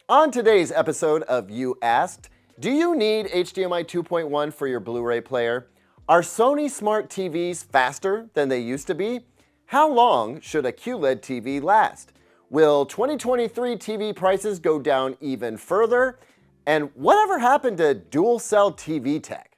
On today's episode of You Asked, do you need HDMI 2.1 for your Blu-ray player? Are Sony smart TVs faster than they used to be? How long should a QLED TV last? Will 2023 TV prices go down even further? And whatever happened to Dual Cell TV tech?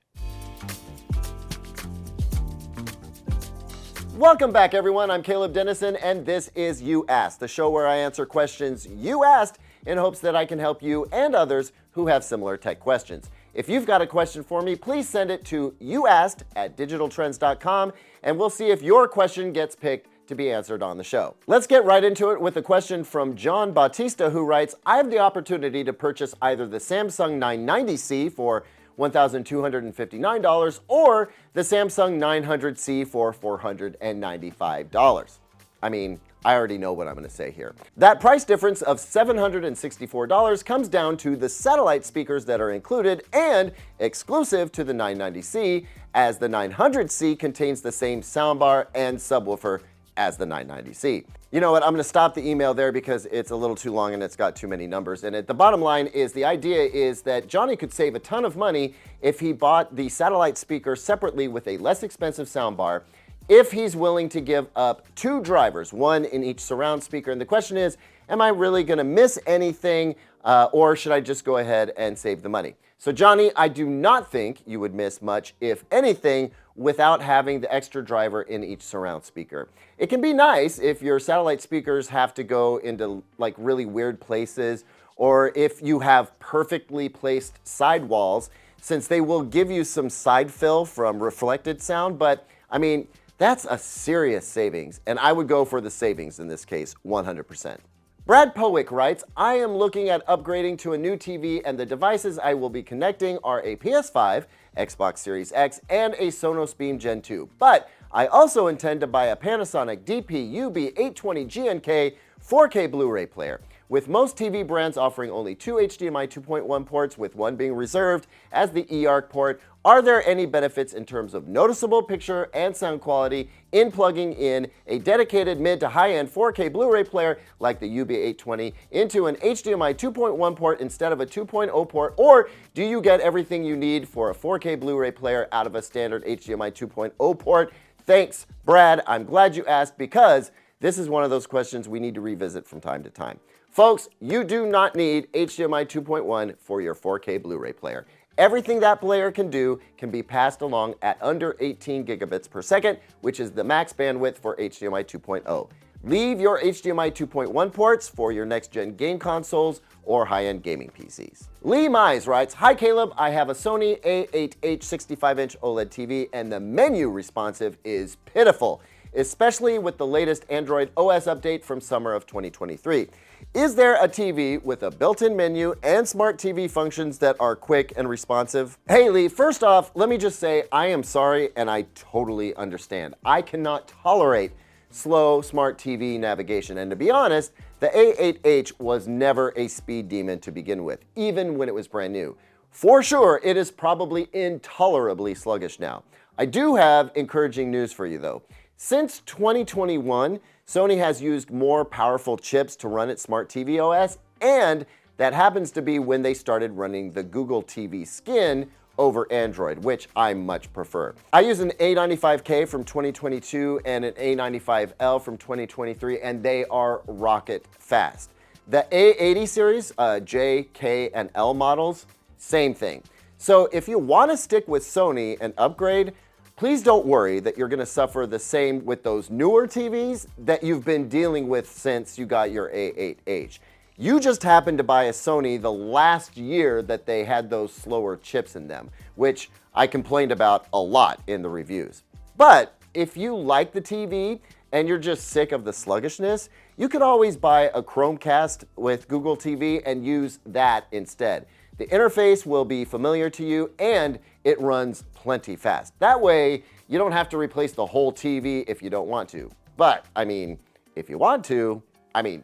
Welcome back, everyone. I'm Caleb Dennison, and this is You Asked, the show where I answer questions you asked in hopes that I can help you and others who have similar tech questions. If you've got a question for me, please send it to youasked@digitaltrends.com, and we'll see if your question gets picked to be answered on the show. Let's get right into it with a question from John Bautista, who writes, I have the opportunity to purchase either the Samsung 990C for $1,259 or the Samsung 900C for $495. I mean, I already know what I'm going to say here. That price difference of $764 comes down to the satellite speakers that are included and exclusive to the 990C, as the 900C contains the same soundbar and subwoofer as the 990C. You know what, I'm going to stop the email there because it's a little too long and it's got too many numbers in it. The bottom line is the idea is that Johnny could save a ton of money if he bought the satellite speaker separately with a less expensive soundbar, if he's willing to give up two drivers, one in each surround speaker. And the question is, am I really going to miss anything, or should I just go ahead and save the money? So Johnny, I do not think you would miss much, if anything, without having the extra driver in each surround speaker. It can be nice if your satellite speakers have to go into like really weird places, or if you have perfectly placed sidewalls, since they will give you some side fill from reflected sound. But I mean, that's a serious savings, and I would go for the savings in this case, 100%. Brad Powick writes, I am looking at upgrading to a new TV, and the devices I will be connecting are a PS5, Xbox Series X, and a Sonos Beam Gen 2. But I also intend to buy a Panasonic DP-UB820GNK 4K Blu-ray player. With most TV brands offering only two HDMI 2.1 ports, with one being reserved as the eARC port, are there any benefits in terms of noticeable picture and sound quality in plugging in a dedicated mid to high-end 4K Blu-ray player like the UB820 into an HDMI 2.1 port instead of a 2.0 port, or do you get everything you need for a 4K Blu-ray player out of a standard HDMI 2.0 port? Thanks, Brad. I'm glad you asked, because this is one of those questions we need to revisit from time to time. Folks, you do not need HDMI 2.1 for your 4K Blu-ray player. Everything that player can do can be passed along at under 18 gigabits per second, which is the max bandwidth for HDMI 2.0. Leave your HDMI 2.1 ports for your next-gen game consoles or high-end gaming PCs. Lee Mize writes, Hi Caleb, I have a Sony A8H 65-inch OLED TV, and the menu responsive is pitiful, especially with the latest Android OS update from summer of 2023. Is there a TV with a built-in menu and smart TV functions that are quick and responsive? Hey Lee, first off, let me just say I am sorry, and I totally understand. I cannot tolerate slow smart TV navigation, and to be honest, the A8H was never a speed demon to begin with, even when it was brand new. For sure, it is probably intolerably sluggish now. I do have encouraging news for you though. Since 2021, Sony has used more powerful chips to run its smart TV OS, and that happens to be when they started running the Google TV Skin over Android, which I much prefer. I use an A95K from 2022 and an A95L from 2023, and they are rocket fast. The A80 series, J, K, and L models, same thing. So if you want to stick with Sony and upgrade, please don't worry that you're going to suffer the same with those newer TVs that you've been dealing with since you got your A8H. You just happened to buy a Sony the last year that they had those slower chips in them, which I complained about a lot in the reviews. But if you like the TV and you're just sick of the sluggishness, you could always buy a Chromecast with Google TV and use that instead. The interface will be familiar to you, and it runs plenty fast. That way, you don't have to replace the whole TV if you don't want to. But, I mean, if you want to,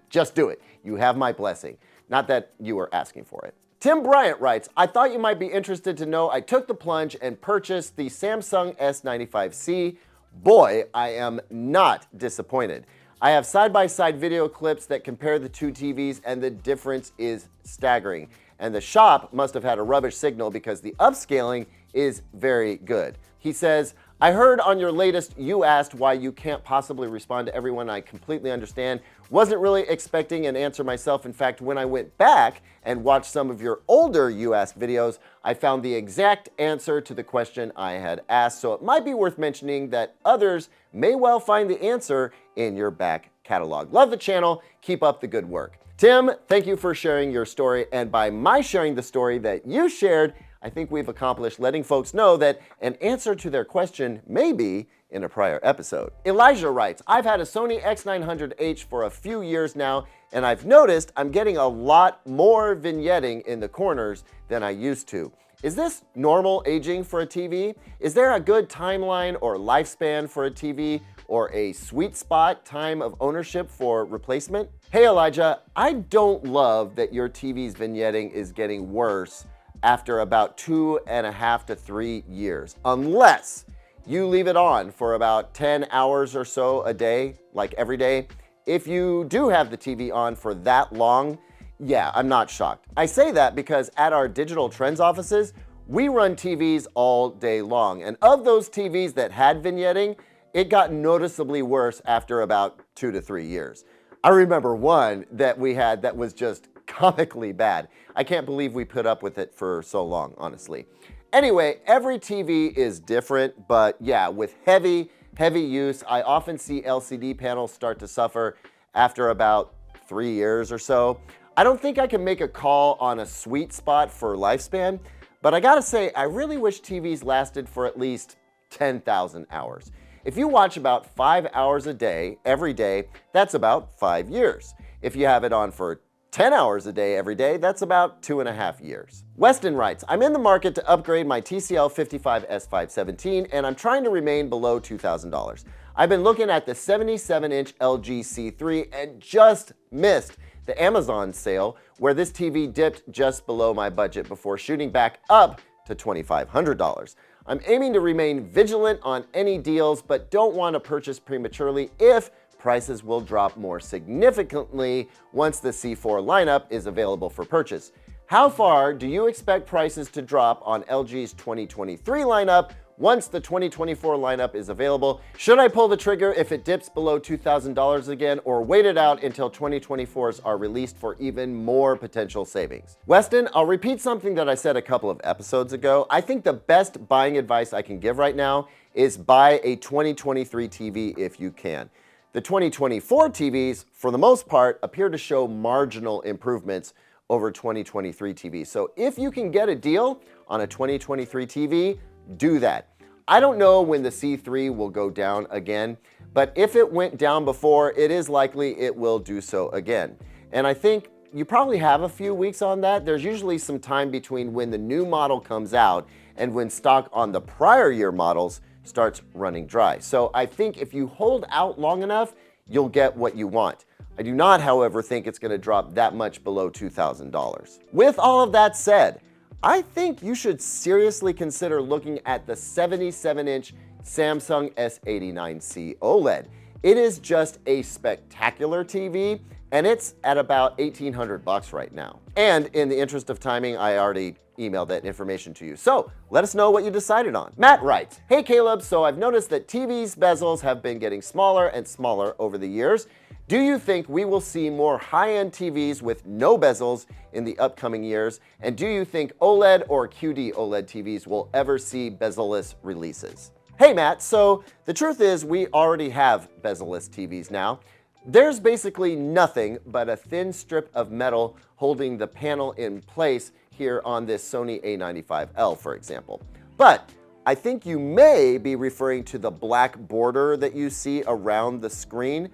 just do it. You have my blessing. Not that you were asking for it. Tim Bryant writes, I thought you might be interested to know I took the plunge and purchased the Samsung S95C. Boy, I am not disappointed. I have side-by-side video clips that compare the two TVs and the difference is staggering. And the shop must have had a rubbish signal because the upscaling is very good. He says, I heard on your latest you asked why you can't possibly respond to everyone. I completely understand. Wasn't really expecting an answer myself. In fact, when I went back and watched some of your older you asked videos, I found the exact answer to the question I had asked. So it might be worth mentioning that others may well find the answer in your back catalog. Love the channel. Keep up the good work. Tim, thank you for sharing your story. And by my sharing the story that you shared, I think we've accomplished letting folks know that an answer to their question may be in a prior episode. Elijah writes, I've had a Sony X900H for a few years now, and I've noticed I'm getting a lot more vignetting in the corners than I used to. Is this normal aging for a TV? Is there a good timeline or lifespan for a TV, or a sweet spot time of ownership for replacement? Hey Elijah, I don't love that your TV's vignetting is getting worse after about 2.5 to 3 years, unless you leave it on for about 10 hours or so a day, like every day. If you do have the TV on for that long, yeah, I'm not shocked. I say that because at our digital trends offices, we run TVs all day long. And of those TVs that had vignetting, it got noticeably worse after about 2 to 3 years. I remember one that we had that was just comically bad. I can't believe we put up with it for so long, honestly. Anyway, every TV is different, but yeah, with heavy use, I often see LCD panels start to suffer after about 3 years or so. I don't think I can make a call on a sweet spot for lifespan, but I gotta say, I really wish TVs lasted for at least 10,000 hours. If you watch about 5 hours a day, every day, that's about 5 years. If you have it on for 10 hours a day every day, that's about 2.5 years. Weston writes, I'm in the market to upgrade my TCL 55S517 and I'm trying to remain below $2,000. I've been looking at the 77-inch LG C3 and just missed the Amazon sale where this TV dipped just below my budget before shooting back up to $2,500. I'm aiming to remain vigilant on any deals, but don't want to purchase prematurely if prices will drop more significantly once the C4 lineup is available for purchase. How far do you expect prices to drop on LG's 2023 lineup once the 2024 lineup is available? Should I pull the trigger if it dips below $2,000 again, or wait it out until 2024s are released for even more potential savings? Weston, I'll repeat something that I said a couple of episodes ago. I think the best buying advice I can give right now is buy a 2023 TV if you can. The 2024 TVs, for the most part, appear to show marginal improvements over 2023 TVs. So if you can get a deal on a 2023 TV, do that. I don't know when the C3 will go down again, but if it went down before, it is likely it will do so again. And I think you probably have a few weeks on that. There's usually some time between when the new model comes out and when stock on the prior year models starts running dry. So I think if you hold out long enough, you'll get what you want. I do not, however, think it's going to drop that much below $2,000. With all of that said, I think you should seriously consider looking at the 77-inch Samsung S95C OLED. It is just a spectacular TV, and it's at about $1,800 right now. And in the interest of timing, I already emailed that information to you. So let us know what you decided on. Matt writes, hey Caleb, so I've noticed that TV's bezels have been getting smaller and smaller over the years. Do you think we will see more high-end TVs with no bezels in the upcoming years? And do you think OLED or QD OLED TVs will ever see bezel-less releases? Hey Matt, so the truth is we already have bezel-less TVs now. There's basically nothing but a thin strip of metal holding the panel in place here on this Sony A95L, for example. But I think you may be referring to the black border that you see around the screen.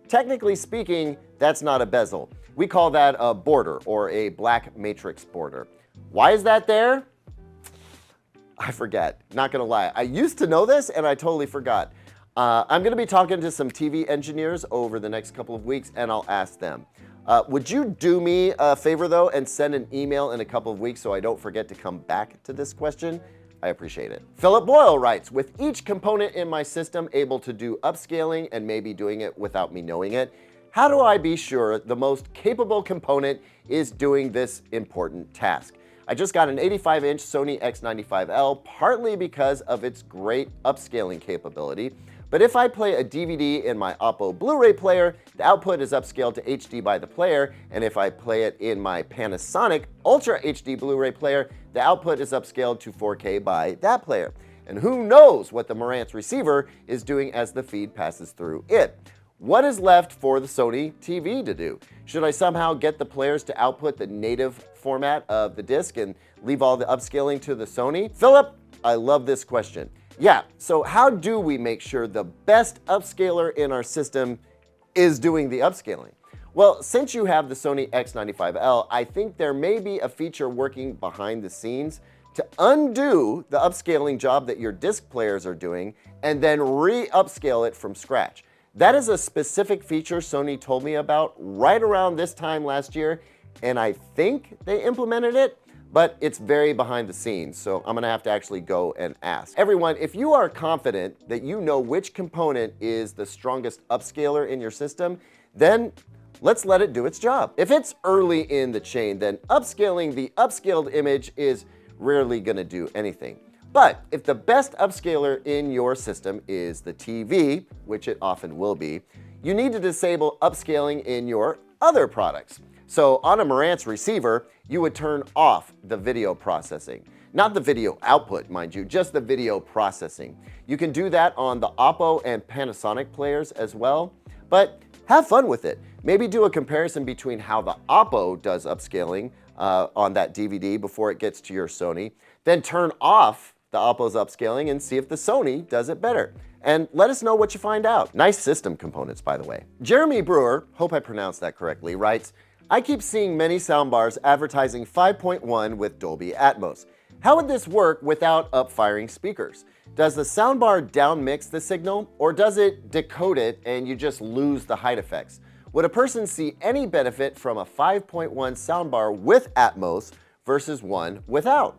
Technically speaking, that's not a bezel. We call that a border or a black matrix border. Why is that there? I forget, not gonna lie. I used to know this and I totally forgot. I'm gonna be talking to some TV engineers over the next couple of weeks and I'll ask them. Would you do me a favor though and send an email in a couple of weeks so I don't forget to come back to this question? I appreciate it. Philip Boyle writes, with each component in my system able to do upscaling and maybe doing it without me knowing it, how do I be sure the most capable component is doing this important task? I just got an 85-inch Sony X95L, partly because of its great upscaling capability. But if I play a DVD in my Oppo Blu-ray player, the output is upscaled to HD by the player, and if I play it in my Panasonic Ultra HD Blu-ray player, the output is upscaled to 4K by that player. And who knows what the Marantz receiver is doing as the feed passes through it. What is left for the Sony TV to do? Should I somehow get the players to output the native format of the disc and leave all the upscaling to the Sony? Philip, I love this question. Yeah, so how do we make sure the best upscaler in our system is doing the upscaling? Well, since you have the Sony X95L, I think there may be a feature working behind the scenes to undo the upscaling job that your disc players are doing and then re-upscale it from scratch. That is a specific feature Sony told me about right around this time last year, and I think they implemented it, but it's very behind the scenes, so I'm gonna have to actually go and ask. Everyone, if you are confident that you know which component is the strongest upscaler in your system, then let's let it do its job. If it's early in the chain, then upscaling the upscaled image is rarely gonna do anything. But if the best upscaler in your system is the TV, which it often will be, you need to disable upscaling in your other products. So on a Marantz receiver, you would turn off the video processing. Not the video output, mind you, just the video processing. You can do that on the Oppo and Panasonic players as well, but have fun with it. Maybe do a comparison between how the Oppo does upscaling on that DVD before it gets to your Sony, then turn off the Oppo's upscaling and see if the Sony does it better. And let us know what you find out. Nice system components, by the way. Jeremy Brewer, hope I pronounced that correctly, writes, I keep seeing many soundbars advertising 5.1 with Dolby Atmos. How would this work without up-firing speakers? Does the soundbar down-mix the signal, or does it decode it and you just lose the height effects? Would a person see any benefit from a 5.1 soundbar with Atmos versus one without?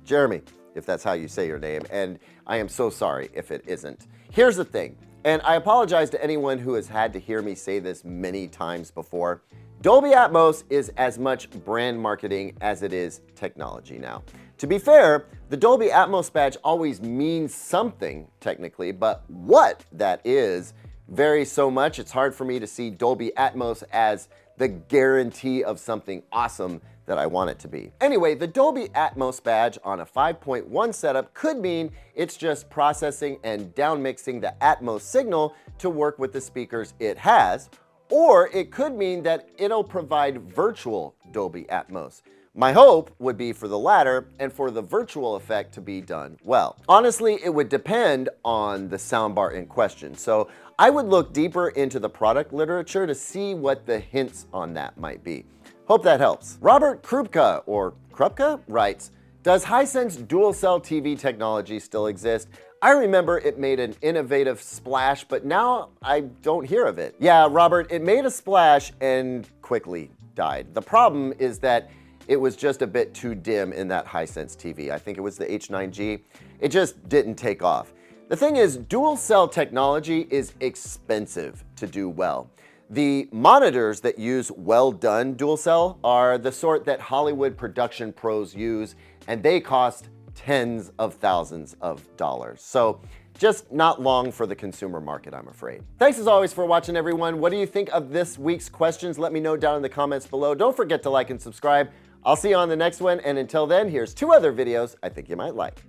Jeremy, if that's how you say your name, and I am so sorry if it isn't. Here's the thing, and I apologize to anyone who has had to hear me say this many times before. Dolby Atmos is as much brand marketing as it is technology now. To be fair, the Dolby Atmos badge always means something technically, but what that is varies so much it's hard for me to see Dolby Atmos as the guarantee of something awesome that I want it to be. Anyway, the Dolby Atmos badge on a 5.1 setup could mean it's just processing and downmixing the Atmos signal to work with the speakers it has, or it could mean that it'll provide virtual Dolby Atmos. My hope would be for the latter and for the virtual effect to be done well. Honestly, it would depend on the soundbar in question, so I would look deeper into the product literature to see what the hints on that might be. Hope that helps. Robert Krupka, or Krupka, writes, does Hisense Dual Cell TV technology still exist? I remember it made an innovative splash, but now I don't hear of it. Yeah, Robert, it made a splash and quickly died. The problem is that it was just a bit too dim in that Hisense TV. I think it was the H9G. It just didn't take off. The thing is, dual cell technology is expensive to do well. The monitors that use well-done dual cell are the sort that Hollywood production pros use, and they cost tens of thousands of dollars. So just not long for the consumer market, I'm afraid. Thanks as always for watching, everyone. What do you think of this week's questions? Let me know down in the comments below. Don't forget to like and subscribe. I'll see you on the next one, and until then, here's 2 other videos I think you might like.